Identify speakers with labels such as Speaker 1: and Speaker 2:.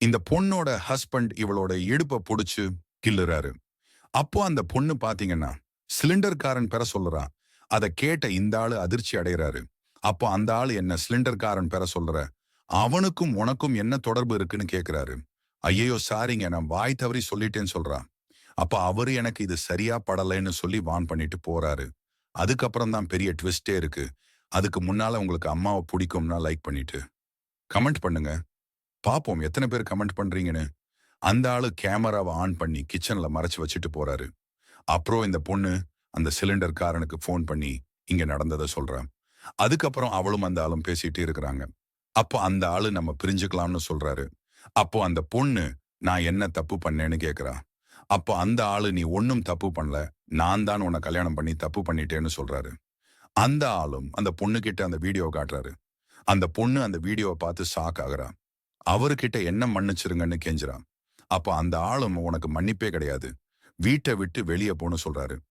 Speaker 1: இந்த பொண்ணோட ஹஸ்பண்ட் இவளோட இடுப்ப புடிச்சு கிள்ளுறாரு. அப்போ அந்த பொண்ணு பாத்தீங்கன்னா சிலிண்டர்காரன் பெற சொல்றா. அத கேட்ட இந்த ஆளு அதிர்ச்சி அடைகிறாரு. அப்போ அந்த ஆளு என்ன சிலிண்டர்காரன் பெற சொல்ற, அவனுக்கும் உனக்கும் என்ன தொடர்பு இருக்குன்னு கேக்குறாரு. ஐயையோ சாரிங்க, நான் வாய் தவறி சொல்லிட்டேன்னு சொல்றா. அப்ப அவரு எனக்கு இது சரியா படலைன்னு சொல்லி வான் பண்ணிட்டு போறாரு. அதுக்கப்புறம் தான் பெரிய ட்விஸ்டே இருக்கு. அதுக்கு முன்னால உங்களுக்கு அம்மாவை பிடிக்கும்னா லைக் பண்ணிட்டு கமெண்ட் பண்ணுங்க. பாப்போம் எத்தனை பேர் கமெண்ட் பண்றீங்கன்னு. அந்த ஆளு கேமராவை ஆன் பண்ணி கிச்சன்ல மறைச்சு வச்சுட்டு போறாரு. அப்புறம் இந்த பொண்ணு அந்த சிலிண்டர்காரனுக்கு ஃபோன் பண்ணி இங்க நடந்ததை சொல்றா. அதுக்கப்புறம் அவளும் அந்த ஆளும் பேசிட்டு இருக்கிறாங்க. அப்போ அந்த ஆளு நம்ம பிரிஞ்சுக்கலாம்னு சொல்றாரு. அப்போ அந்த பொண்ணு நான் என்ன தப்பு பண்ணேன்னு கேக்குறா. அப்போ அந்த ஆளு நீ ஒண்ணும் தப்பு பண்ணல, நான் தான் உன்னை கல்யாணம் பண்ணி தப்பு பண்ணிட்டேன்னு சொல்றாரு. அந்த ஆளும் அந்த பொண்ணு கிட்ட அந்த வீடியோ காட்டுறாரு. அந்த பொண்ணு அந்த வீடியோவை பார்த்து ஷாக் ஆகுறா. அவர்கிட்ட என்ன மன்னிச்சிருங்கன்னு கெஞ்சுறான். அப்ப அந்த ஆளும் உனக்கு மன்னிப்பே கிடையாது, வீட்டை விட்டு வெளியே போன்னு சொல்றாரு.